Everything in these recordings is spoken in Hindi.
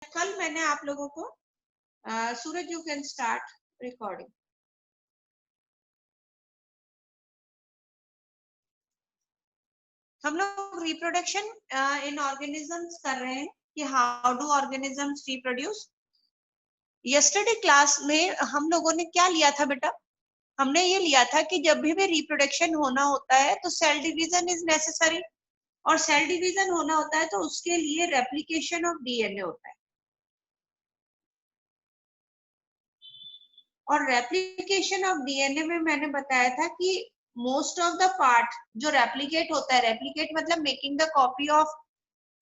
कल मैंने आप लोगों को सूरज यू कैन स्टार्ट रिकॉर्डिंग। हम लोग रिप्रोडक्शन इन ऑर्गेनिजम्स कर रहे हैं कि how do organisms reproduce. Yesterday class में हम लोगों ने क्या लिया था बेटा? हमने ये लिया था कि जब भी रिप्रोडक्शन होना होता है तो सेल डिवीजन इज नेसेसरी, और सेल डिवीजन होना होता है तो उसके लिए रेप्लिकेशन ऑफ डीएनए होता है। और रेप्लिकेशन ऑफ डीएनए में मैंने बताया था कि मोस्ट ऑफ द पार्ट जो रेप्लिकेट होता है, रेप्लिकेट मतलब making the copy of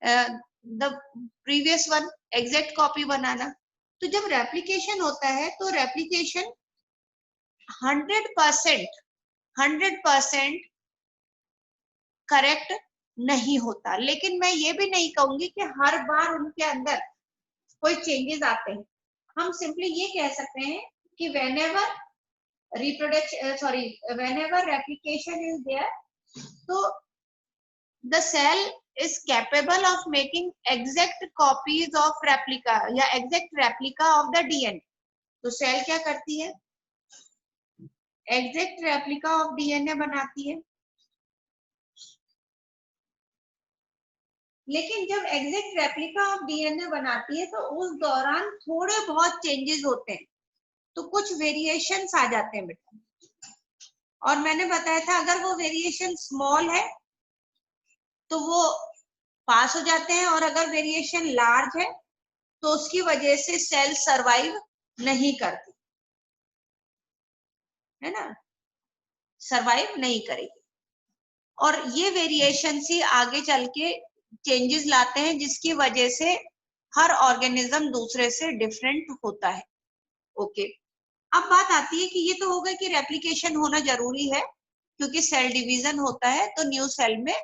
the previous one, exact copy बनाना। तो जब रेप्लिकेशन होता है तो रेप्लिकेशन 100% करेक्ट नहीं होता, लेकिन मैं ये भी नहीं कहूंगी कि हर बार उनके अंदर कोई चेंजेस आते हैं। हम सिंपली ये कह सकते हैं कि whenever replication is there, so the cell is capable of making exact copies of replica या exact replica of the DNA। तो सेल क्या करती है? exact replica of DNA बनाती है। लेकिन जब एग्जैक्ट रेप्लिका ऑफ डीएनए बनाती है तो उस दौरान थोड़े बहुत चेंजेस होते हैं, तो कुछ वेरिएशंस आ जाते हैं बेटा। और मैंने बताया था अगर वो वेरिएशन स्मॉल है तो वो पास हो जाते हैं, और अगर वेरिएशन लार्ज है तो उसकी वजह से सेल सरवाइव नहीं करती है ना, सरवाइव नहीं करेगी। और ये वेरिएशन ही आगे चल के चेंजेस लाते हैं जिसकी वजह से हर ऑर्गेनिज्म दूसरे से डिफरेंट होता है। ओके, अब बात आती है कि ये तो हो गया कि रेप्लिकेशन होना जरूरी है क्योंकि सेल डिवीजन होता है तो न्यू सेल में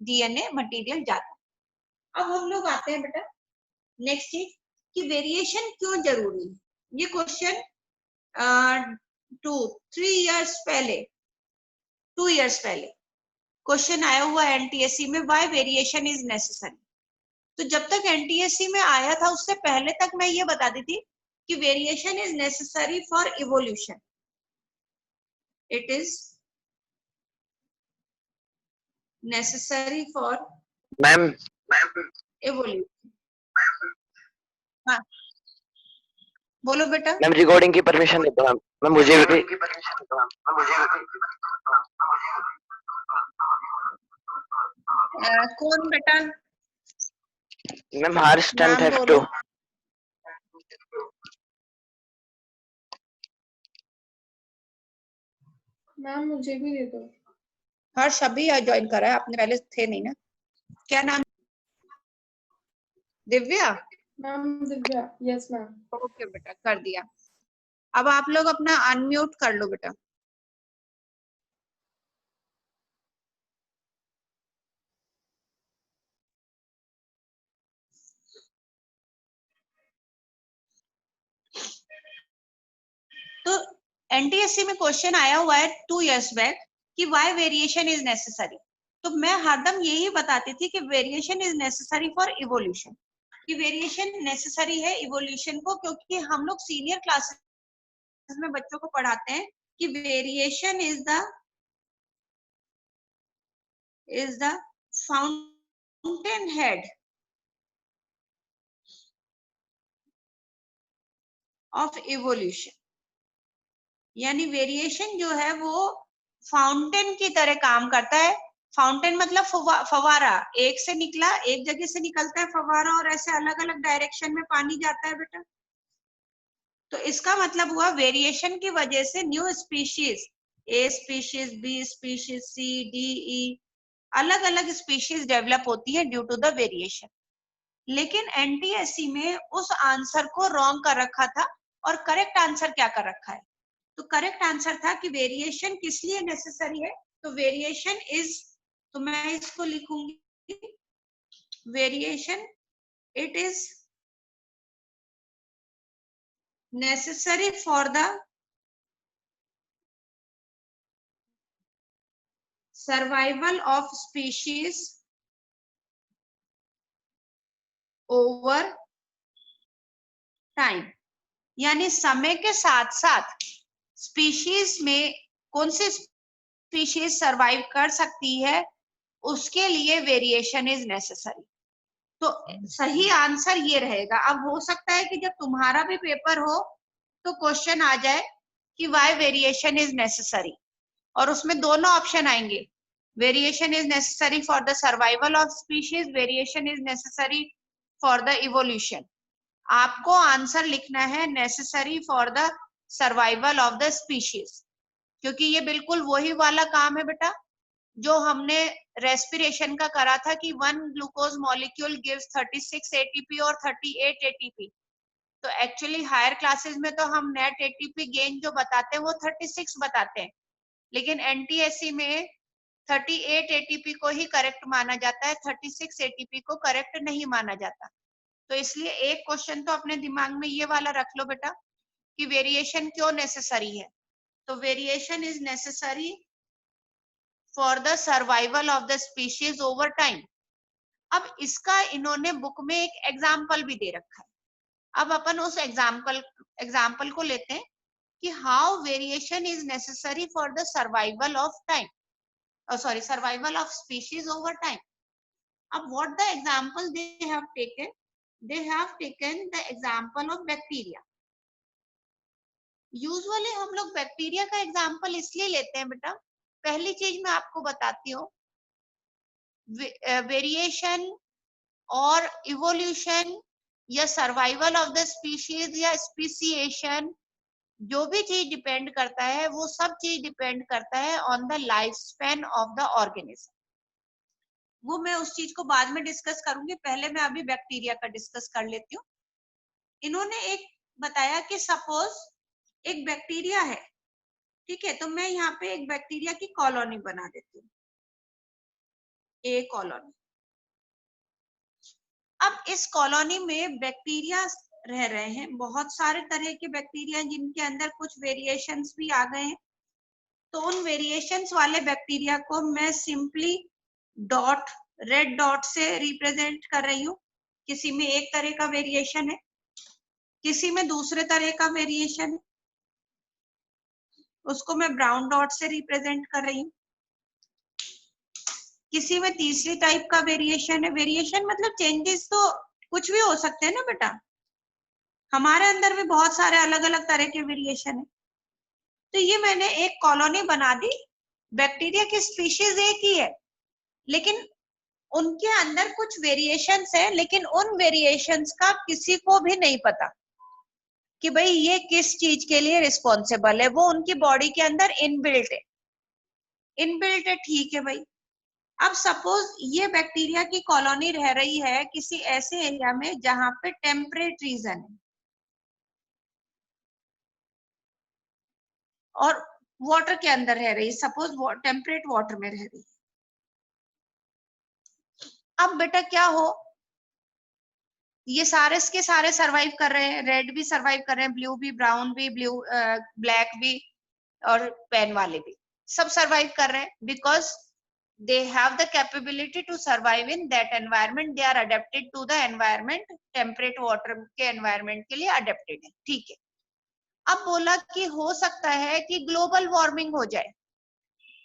डीएनए मटेरियल जाता है। अब हम लोग आते हैं बेटा नेक्स्ट चीज कि वेरिएशन क्यों जरूरी है। ये क्वेश्चन 2 इयर्स पहले क्वेश्चन आया हुआ एनटीएससी में, व्हाई वेरिएशन इज नेसेसरी। तो जब तक एनटीएससी में आया था उससे पहले तक मैं ये बताती थी कि variation is necessary for evolution, it is necessary for ma'am evolution. हाँ बोलो बेटा। मैम रिकॉर्डिंग की परमिशन दे दो मैम। मैम मुझे भी कौन बेटा? मैम हर्ष नाम 10th बोलो। F2। मैम मुझे भी दे दो। हर्ष अभी ज्वाइन करा है, आपने पहले थे नहीं ना। क्या नाम? Divya. Ma'am Divya, yes ma'am. Okay बेटा, कर दिया। अब आप लोग अपना अनम्यूट कर लो बेटा। तो एनटीएससी में क्वेश्चन आया हुआ है 2 इयर्स बैक कि व्हाई वेरिएशन इज नेसेसरी। तो मैं हरदम यही बताती थी कि variation is necessary for evolution, कि वेरिएशन नेसेसरी है इवोल्यूशन को, क्योंकि हम लोग सीनियर क्लासेस में बच्चों को पढ़ाते हैं कि variation is the fountain head of evolution. यानी वेरिएशन जो है वो फाउंटेन की तरह काम करता है। फाउंटेन मतलब फवारा, एक से निकला, एक जगह से निकलता है फवारा और ऐसे अलग अलग डायरेक्शन में पानी जाता है बेटा। तो इसका मतलब हुआ वेरिएशन की वजह से न्यू स्पीशीज, ए स्पीशीज, बी स्पीशीज, सी, डी, ई, अलग अलग स्पीशीज डेवलप होती है ड्यू टू द वेरिएशन। लेकिन एनटीएससी में उस आंसर को रॉन्ग कर रखा था, और करेक्ट आंसर क्या कर रखा है? तो करेक्ट आंसर था कि वेरिएशन किस लिए नेसेसरी है। तो वेरिएशन इज, तो मैं इसको लिखूंगी variation, it is necessary for the survival of species over time, यानी समय के साथ साथ स्पीशीज में कौन सी स्पीशीज सरवाइव कर सकती है, उसके लिए वेरिएशन इज नेसेसरी। तो सही आंसर ये रहेगा। अब हो सकता है कि जब तुम्हारा भी पेपर हो तो क्वेश्चन आ जाए कि व्हाई वेरिएशन इज नेसेसरी, और उसमें दोनों ऑप्शन आएंगे, variation is necessary for the survival of species, variation is necessary for the evolution. आपको आंसर लिखना है necessary for the survival of the species, क्योंकि ये बिल्कुल वही वाला काम है बेटा जो हमने रेस्पिरेशन का करा था कि 1 ग्लूकोज मॉलिक्यूल गिव्स 36 एटीपी और 38 एटीपी। तो एक्चुअली हायर क्लासेस में तो हम नेट एटीपी गेन जो बताते हैं वो 36 बताते हैं, लेकिन एनटीएससी में 38 एटीपी को ही करेक्ट माना जाता है, 36 एटीपी को करेक्ट नहीं माना जाता। तो इसलिए एक क्वेश्चन तो अपने दिमाग में ये वाला रख लो बेटा कि वेरिएशन क्यों नेसेसरी है। तो variation is necessary for the survival of the species over time. अब इसका इन्होंने बुक में एक एग्जाम्पल भी दे रखा है। अब अपन उस एग्जाम्पल को लेते हैं कि how variation is necessary for the survival of time, survival of species over time. अब what the example they have taken, they have taken the example of bacteria. Usually हम लोग बैक्टीरिया का एग्जाम्पल इसलिए लेते हैं बेटा, पहली चीज मैं आपको बताती हूँ, वेरिएशन और इवोल्यूशन या सर्वाइवल ऑफ द स्पीशीज या स्पीसीएशन, जो भी चीज डिपेंड करता है वो सब चीज डिपेंड करता है on the life span of the organism. वो मैं उस चीज को बाद में डिस्कस करूंगी, पहले मैं अभी बैक्टीरिया का डिस्कस कर लेती हूँ। इन्होंने एक बताया कि सपोज एक बैक्टीरिया है, ठीक है, तो मैं यहाँ पे एक बैक्टीरिया की कॉलोनी बना देती हूँ, ए कॉलोनी। अब इस कॉलोनी में बैक्टीरिया रह रहे हैं, बहुत सारे तरह के बैक्टीरिया जिनके अंदर कुछ वेरिएशंस भी आ गए हैं। तो उन वेरिएशंस वाले बैक्टीरिया को मैं सिंपली डॉट, रेड डॉट से रिप्रेजेंट कर रही हूँ। किसी में एक तरह का वेरिएशन है, किसी में दूसरे तरह का वेरिएशन है, उसको मैं ब्राउन डॉट से रिप्रेजेंट कर रही हूँ। किसी में तीसरी टाइप का वेरिएशन है, वेरिएशन मतलब चेंजेस तो कुछ भी हो सकते हैं ना बेटा, हमारे अंदर भी बहुत सारे अलग अलग तरह के वेरिएशन है। तो ये मैंने एक कॉलोनी बना दी, बैक्टीरिया की स्पीशीज एक ही है, लेकिन उनके अंदर कुछ वेरिएशंस है, लेकिन उन वेरिएशंस का किसी को भी नहीं पता कि भाई ये किस चीज के लिए रिस्पॉन्सिबल है, वो उनकी बॉडी के अंदर इनबिल्ट है। इनबिल्ट है, ठीक है भाई। अब सपोज ये बैक्टीरिया की कॉलोनी रह रही है किसी ऐसे एरिया में जहां पे टेम्परेट रीजन है और वाटर के अंदर रह रही है, सपोज टेम्परेट वाटर में रह रही है। अब बेटा क्या हो, ये सारे के सारे सरवाइव कर रहे हैं, रेड भी सरवाइव कर रहे हैं, ब्लू भी, ब्राउन भी, ब्लैक भी और पेन वाले भी, सब सरवाइव कर रहे हैं because they have the capability to survive in that environment, they are adapted to the environment, temperate water के environment के लिए adapted है, ठीक है। अब बोला कि हो सकता है कि ग्लोबल वार्मिंग हो जाए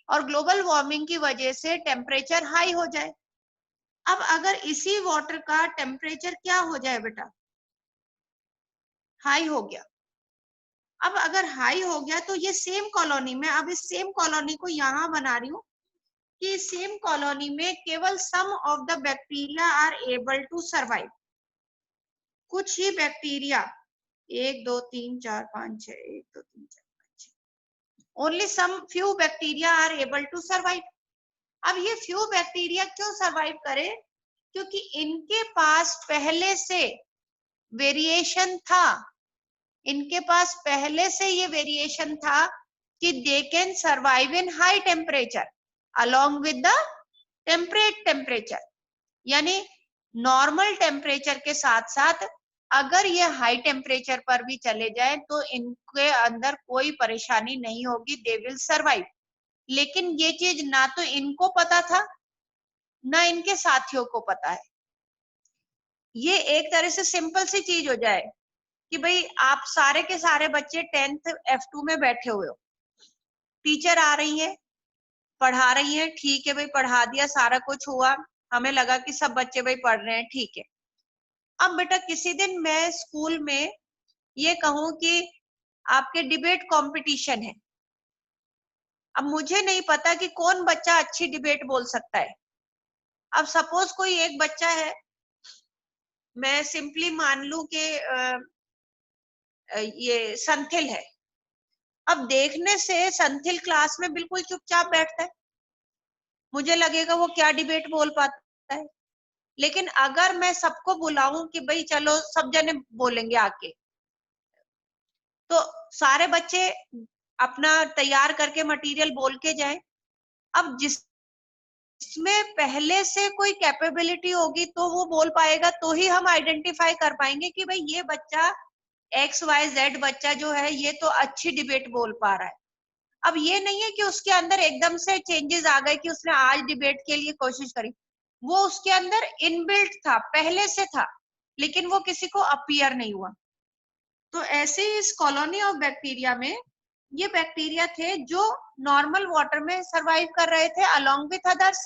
और ग्लोबल वार्मिंग की वजह से टेम्परेचर हाई हो जाए। अब अगर इसी वाटर का टेम्परेचर क्या हो जाए बेटा, हाई हो गया। अब अगर हाई हो गया तो ये सेम कॉलोनी में, अब इस सेम कॉलोनी को यहाँ बना रही हूँ कि सेम कॉलोनी में केवल some of the bacteria are able to survive. कुछ ही bacteria, 1 2 3 4 5 6, 1 2 3 4 5 6, only some few bacteria are able to survive. अब ये फ्यू बैक्टीरिया क्यों सर्वाइव करे, क्योंकि इनके पास पहले से वेरिएशन था, इनके पास पहले से ये वेरिएशन था कि they can survive in high temperature along with the temperate temperature, यानी नॉर्मल टेम्परेचर के साथ साथ अगर ये हाई टेम्परेचर पर भी चले जाएं तो इनके अंदर कोई परेशानी नहीं होगी, दे विल सर्वाइव। लेकिन ये चीज ना तो इनको पता था ना इनके साथियों को पता है। ये एक तरह से सिंपल सी चीज हो जाए कि भाई आप सारे के सारे बच्चे 10th F2 में बैठे हुए हो, टीचर आ रही है, पढ़ा रही है, ठीक है भाई, पढ़ा दिया, सारा कुछ हुआ, हमें लगा कि सब बच्चे भाई पढ़ रहे हैं, ठीक है। अब बेटा किसी दिन मैं स्कूल में ये कहूं कि आपके डिबेट कंपटीशन है, अब मुझे नहीं पता कि कौन बच्चा अच्छी डिबेट बोल सकता है। अब सपोज कोई एक बच्चा है, मैं सिंपली मान लूं कि ये संथिल है, अब देखने से संथिल क्लास में बिल्कुल चुपचाप बैठता है, मुझे लगेगा वो क्या डिबेट बोल पाता है। लेकिन अगर मैं सबको बुलाऊं कि भाई चलो सब जने बोलेंगे आके, तो सारे बच्चे अपना तैयार करके मटेरियल बोल के जाएं। अब जिसमें पहले से कोई कैपेबिलिटी होगी तो वो बोल पाएगा, तो ही हम आइडेंटिफाई कर पाएंगे कि भाई ये बच्चा XYZ बच्चा जो है ये तो अच्छी डिबेट बोल पा रहा है। अब ये नहीं है कि उसके अंदर एकदम से चेंजेस आ गए कि उसने आज डिबेट के लिए कोशिश करी, वो उसके अंदर इनबिल्ट था, पहले से था, लेकिन वो किसी को अपीयर नहीं हुआ। तो ऐसे ही इस कॉलोनी ऑफ बैक्टीरिया में ये बैक्टीरिया थे जो नॉर्मल वाटर में सरवाइव कर रहे थे अलोंग विथ अदर्स,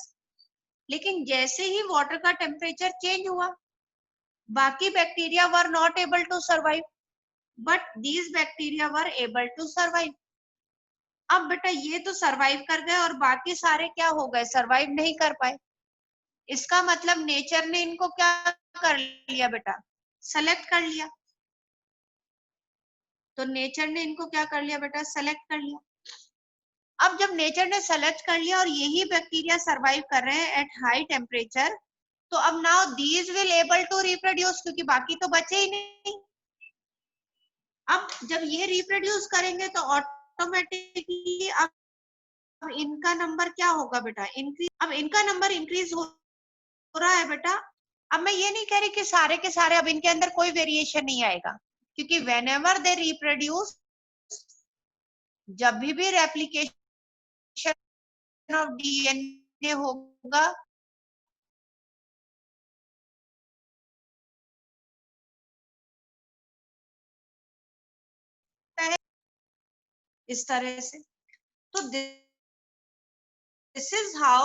लेकिन जैसे ही वाटर का टेम्परेचर चेंज हुआ, बाकी bacteria were not able to survive, but these bacteria were able to survive. अब बेटा ये तो सरवाइव कर गए और बाकी सारे क्या हो गए, सरवाइव नहीं कर पाए। इसका मतलब नेचर ने इनको क्या कर लिया बेटा, सेलेक्ट कर लिया। तो नेचर ने इनको क्या कर लिया बेटा, सेलेक्ट कर लिया। अब जब नेचर ने सेलेक्ट कर लिया और यही बैक्टीरिया सरवाइव कर रहे हैं एट हाई टेम्परेचर, तो अब now these will able to reproduce, क्योंकि बाकी तो बचे ही नहीं। अब जब ये रिप्रोड्यूस करेंगे तो ऑटोमेटिकली अब इनका नंबर क्या होगा बेटा, इंक्रीज। अब इनका नंबर इंक्रीज हो रहा है बेटा। अब मैं ये नहीं कह रही कि सारे के सारे अब इनके अंदर कोई वेरिएशन नहीं आएगा, क्योंकि व्हेनेवर दे रिप्रोड्यूस, जब भी रेप्लिकेशन ऑफ DNA होगा, इस तरह से। तो this is how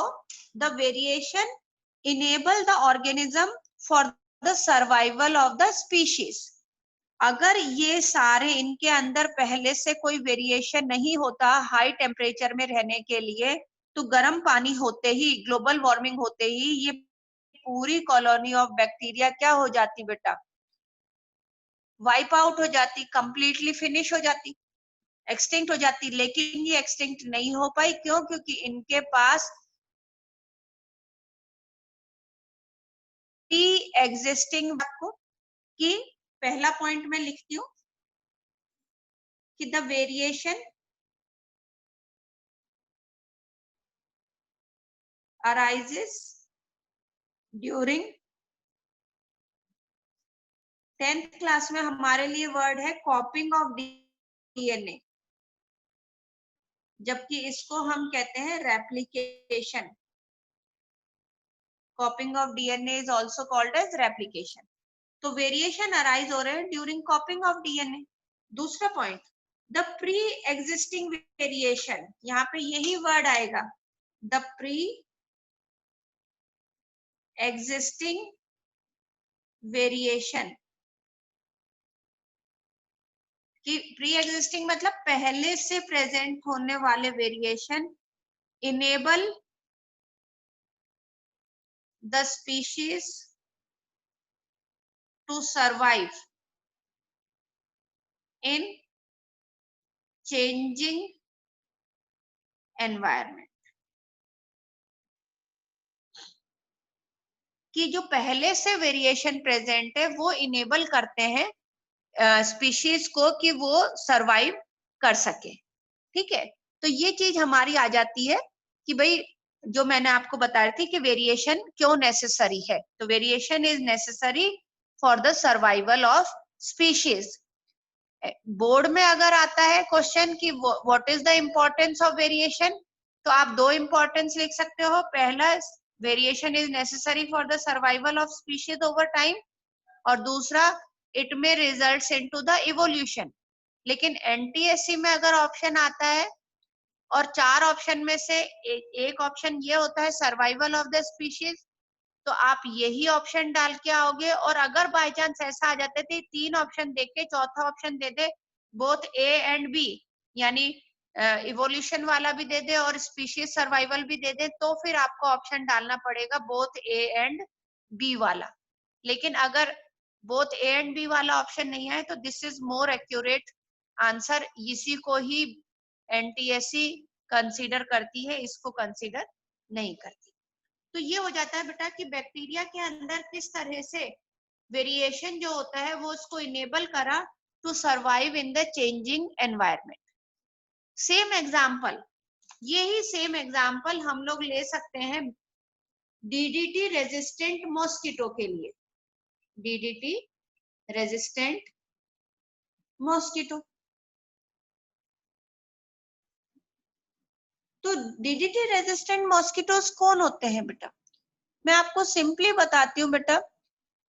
the variation enable the organism for the survival of the species. अगर ये सारे इनके अंदर पहले से कोई वेरिएशन नहीं होता हाई टेम्परेचर में रहने के लिए, तो गर्म पानी होते ही, ग्लोबल वार्मिंग होते ही ये पूरी कॉलोनी ऑफ बैक्टीरिया क्या हो जाती बेटा, वाइप आउट हो जाती, कंप्लीटली फिनिश हो जाती, एक्सटिंक्ट हो जाती। लेकिन ये एक्सटिंक्ट नहीं हो पाई, क्यों? क्योंकि इनके पास एग्जिस्टिंग को, कि पहला पॉइंट में लिखती हूँ कि the variation arises during 10th class में हमारे लिए वर्ड है कॉपिंग ऑफ DNA, जबकि इसको हम कहते हैं replication. Copying of DNA is also called as replication. तो वेरिएशन अराइज हो रहे हैं ड्यूरिंग कॉपिंग ऑफ DNA। दूसरा point, the pre existing variation, यहाँ पे यही वर्ड आएगा, द प्री एग्जिस्टिंग वेरिएशन। कि प्री एग्जिस्टिंग मतलब पहले से प्रेजेंट होने वाले variation enable the species to survive in changing environment. कि जो पहले से वेरिएशन प्रेजेंट है वो इनेबल करते हैं स्पीशीज को कि वो सरवाइव कर सके। ठीक है, तो ये चीज हमारी आ जाती है कि भाई जो मैंने आपको बता रही थी कि वेरिएशन क्यों नेसेसरी है। तो variation is necessary for the survival of species. Board में अगर आता है क्वेश्चन कि what is the importance of variation, तो आप दो इम्पोर्टेंस लिख सकते हो। पहला, variation is necessary for the survival of species over time, और दूसरा, it may results into the evolution. लेकिन एनटीएससी में अगर ऑप्शन आता है और 4 ऑप्शन में से एक ऑप्शन ये होता है सर्वाइवल ऑफ द स्पीशीज, तो आप यही ऑप्शन डाल के आओगे। और अगर बाय चांस ऐसा आ जाते थे 3 ऑप्शन देख के चौथा ऑप्शन दे दे बोथ ए एंड बी, यानी इवोल्यूशन वाला भी दे दे और स्पीशीज सर्वाइवल भी दे दे, तो फिर आपको ऑप्शन डालना पड़ेगा बोथ ए एंड बी वाला। लेकिन अगर बोथ ए एंड बी वाला ऑप्शन नहीं है तो this is more accurate answer, इसी को ही एनटीएससी कंसीडर करती है, इसको कंसीडर नहीं करती। तो ये हो जाता है बेटा कि बैक्टीरिया के अंदर किस तरह से वेरिएशन जो होता है वो उसको इनेबल करा to survive in the changing environment. Same example, यही सेम एग्जांपल हम लोग ले सकते हैं डीडीटी रेजिस्टेंट मॉस्किटो के लिए। डीडीटी रेजिस्टेंट मॉस्किटो, तो डीडीटी रेजिस्टेंट मॉस्किटोस कौन होते हैं बेटा? मैं आपको सिंपली बताती हूँ बेटा।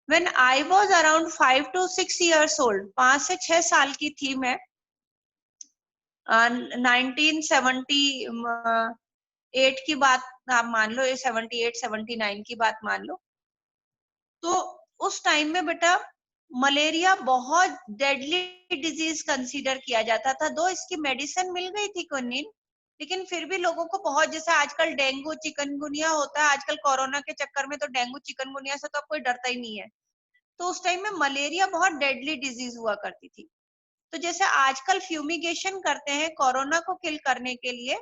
When I was around 5 to 6 years old, 5 से 6 साल की थी मैं, 1978 की बात आप मान लो, 78-79 की बात मान लो। तो उस टाइम में बेटा मलेरिया बहुत डेडली डिजीज कंसीडर किया जाता था। दो इसकी मेडिसिन मिल गई थी क्विनिन, लेकिन फिर भी लोगों को बहुत, जैसे आजकल डेंगू चिकनगुनिया होता है, आजकल कोरोना के चक्कर में तो डेंगू चिकनगुनिया से तो अब कोई डरता ही नहीं है। तो उस टाइम में मलेरिया बहुत डेडली डिजीज हुआ करती थी। तो जैसे आजकल फ्यूमिगेशन करते हैं कोरोना को किल करने के लिए,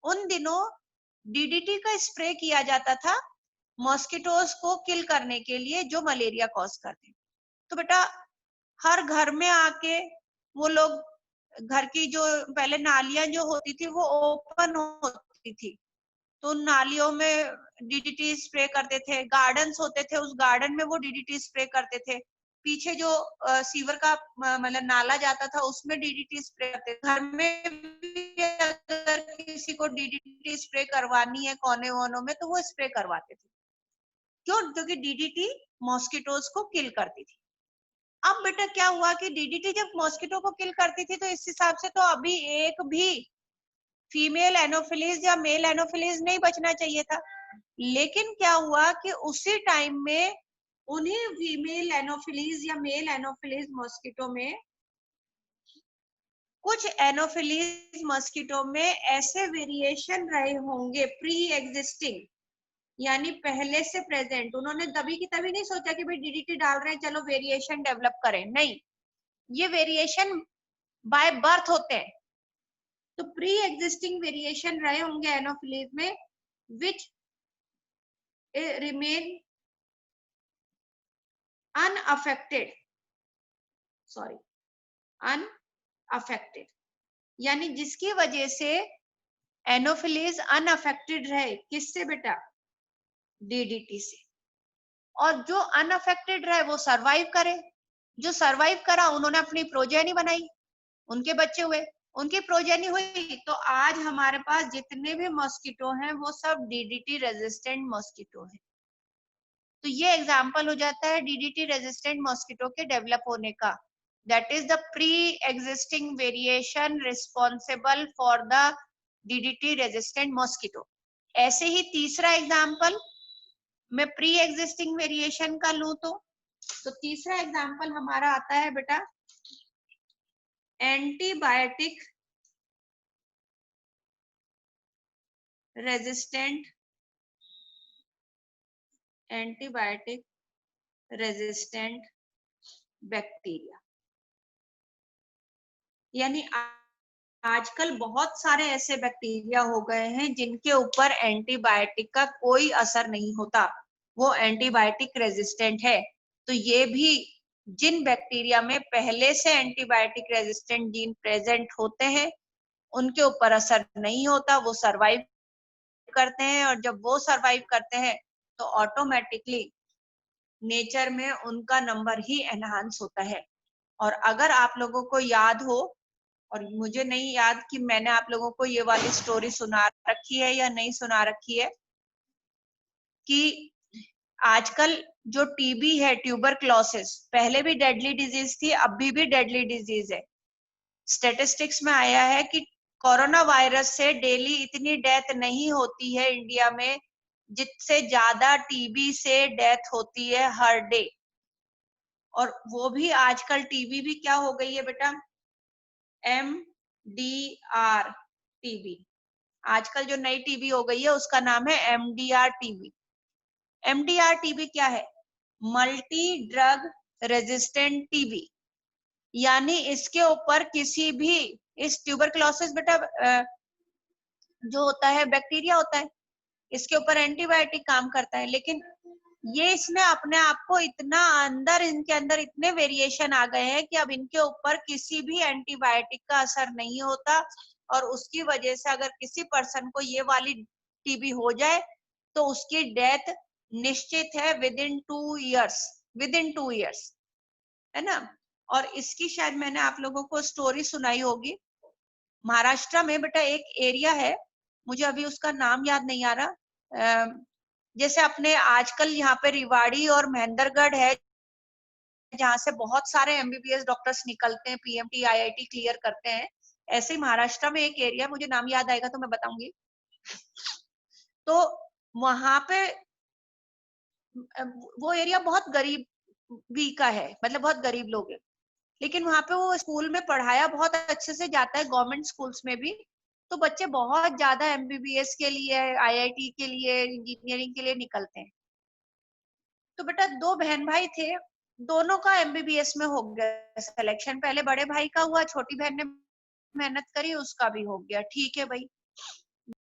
उन दिनों डीडीटी का स्प्रे किया जाता था मॉस्किटोज को किल करने के लिए जो मलेरिया कॉज करते। तो बेटा हर घर में आके वो लोग, घर की जो पहले नालियां जो होती थी वो ओपन होती थी, तो उन नालियों में डीडीटी स्प्रे करते थे। गार्डन्स होते थे, उस गार्डन में वो डीडीटी स्प्रे करते थे। पीछे जो सीवर का मतलब नाला जाता था उसमें डीडीटी स्प्रे करते थे। घर में भी अगर किसी को डीडीटी स्प्रे करवानी है कोने वोनों में तो वो स्प्रे करवाते थे। क्यों? क्योंकि डीडीटी मॉस्किटोज को किल करती थी। अब बेटा क्या हुआ कि डीडीटी जब मॉस्किटो को किल करती थी तो इस हिसाब से तो अभी एक भी फीमेल एनोफिलीज या मेल एनोफिलीज नहीं बचना चाहिए था। लेकिन क्या हुआ कि उसी टाइम में उन्हीं फीमेल एनोफिलीज या मेल एनोफिलीज मॉस्किटो में, कुछ एनोफिलीज मॉस्किटो में ऐसे वेरिएशन रहे होंगे प्री एग्जिस्टिंग, यानी पहले से प्रेजेंट। उन्होंने तभी की तभी नहीं सोचा कि भाई डीडीटी डाल रहे हैं चलो वेरिएशन डेवलप करें, नहीं, ये वेरिएशन बाय बर्थ होते हैं। तो प्री एग्जिस्टिंग वेरिएशन रहे होंगे एनोफिलीज में which remain unaffected, sorry unaffected, यानी जिसकी वजह से एनोफिलीज अनअफेक्टेड रहे। किससे बेटा? डीडीटी से। और जो अनअफेक्टेड रहे वो सरवाइव करे। जो सरवाइव करा उन्होंने अपनी प्रोजेनी बनाई, उनके बच्चे हुए, उनकी प्रोजेनी हुई, तो आज हमारे पास जितने भी मॉस्किटो हैं वो सब डीडीटी रेजिस्टेंट मॉस्किटो हैं। तो ये एग्जांपल हो जाता है डीडीटी रेजिस्टेंट मॉस्किटो के डेवलप होने का। That is the pre existing variation responsible for the DDT resistant mosquito. ऐसे ही तीसरा एग्जांपल मैं प्री एग्जिस्टिंग वेरिएशन का लूं तो तीसरा एग्जांपल हमारा आता है बेटा antibiotic resistant, antibiotic resistant bacteria. यानी आजकल बहुत सारे ऐसे बैक्टीरिया हो गए हैं जिनके ऊपर एंटीबायोटिक का कोई असर नहीं होता, वो एंटीबायोटिक रेजिस्टेंट है। तो ये भी जिन बैक्टीरिया में पहले से एंटीबायोटिक रेजिस्टेंट जीन प्रेजेंट होते हैं उनके ऊपर असर नहीं होता, वो सरवाइव करते हैं। और जब वो सरवाइव करते हैं तो ऑटोमेटिकली नेचर में उनका नंबर ही एनहांस होता है। और अगर आप लोगों को याद हो, और मुझे नहीं याद कि मैंने आप लोगों को ये वाली स्टोरी सुना रखी है या नहीं सुना रखी है, कि आजकल जो टीबी है, ट्यूबरक्लोसिस, पहले भी डेडली डिजीज थी, अभी भी डेडली डिजीज है। स्टेटिस्टिक्स में आया है कि कोरोना वायरस से डेली इतनी डेथ नहीं होती है इंडिया में जिससे ज्यादा टीबी से डेथ होती है हर डे। और वो भी आजकल टीबी भी क्या हो गई है बेटा, MDR टीबी। आजकल जो नई टीबी हो गई है उसका नाम है MDR टीबी। MDR टीबी क्या है, मल्टी ड्रग रेजिस्टेंट टीबी, यानी इसके ऊपर किसी भी, इस ट्यूबरक्लोसिस बेटा जो होता है बैक्टीरिया होता है, इसके ऊपर एंटीबायोटिक काम करता है, लेकिन ये इसमें अपने आप को इतना अंदर, इनके अंदर इतने वेरिएशन आ गए हैं कि अब इनके ऊपर किसी भी एंटीबायोटिक का असर नहीं होता, और उसकी वजह से अगर किसी पर्सन को ये वाली टीबी हो जाए तो उसकी डेथ निश्चित है विदिन 2 इयर्स, विदिन 2 इयर्स, है ना। और इसकी शायद मैंने आप लोगों को स्टोरी सुनाई होगी। महाराष्ट्र में बेटा एक एरिया है, मुझे अभी उसका नाम याद नहीं आ रहा, जैसे अपने आजकल यहाँ पे रिवाड़ी और महेंद्रगढ़ है जहाँ से बहुत सारे MBBS डॉक्टर्स निकलते हैं, PMT IIT क्लियर करते हैं, ऐसे ही महाराष्ट्र में एक एरिया, मुझे नाम याद आएगा तो मैं बताऊंगी। तो वहां पे वो एरिया बहुत गरीबी का है, मतलब बहुत गरीब लोग हैं, लेकिन वहां पे वो स्कूल में पढ़ाया बहुत अच्छे से जाता है, गवर्नमेंट स्कूल्स में भी। तो बच्चे बहुत ज्यादा MBBS के लिए, IIT के लिए, इंजीनियरिंग के लिए निकलते हैं। तो बेटा 2 बहन भाई थे, दोनों का MBBS में हो गया सिलेक्शन। पहले बड़े भाई का हुआ, छोटी बहन ने मेहनत करी, उसका भी हो गया, ठीक है भाई।